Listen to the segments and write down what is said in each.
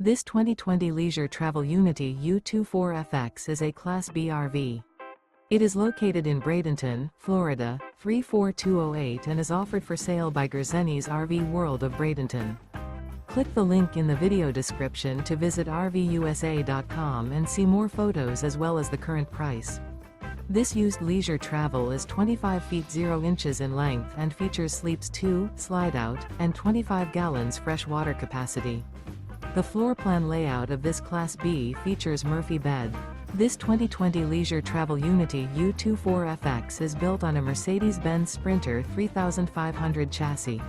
This 2020 Leisure Travel Unity U24FX is a Class B RV. It is located in Bradenton, Florida, 34208 and is offered for sale by Gerzeny's RV World of Bradenton. Click the link in the video description to visit RVUSA.com and see more photos as well as the current price. This used leisure travel is 25 feet 0 inches in length and features sleeps 2, Slideout, and 25 gallons fresh water capacity. The floor plan layout of this Class B features Murphy bed. This 2020 Leisure Travel Unity U24FX is built on a Mercedes-Benz Sprinter 3500 chassis.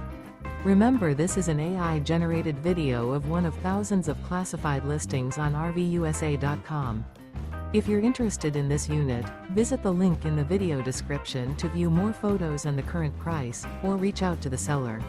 Remember, this is an AI-generated video of one of thousands of classified listings on RVUSA.com. If you're interested in this unit, visit the link in the video description to view more photos and the current price, or reach out to the seller.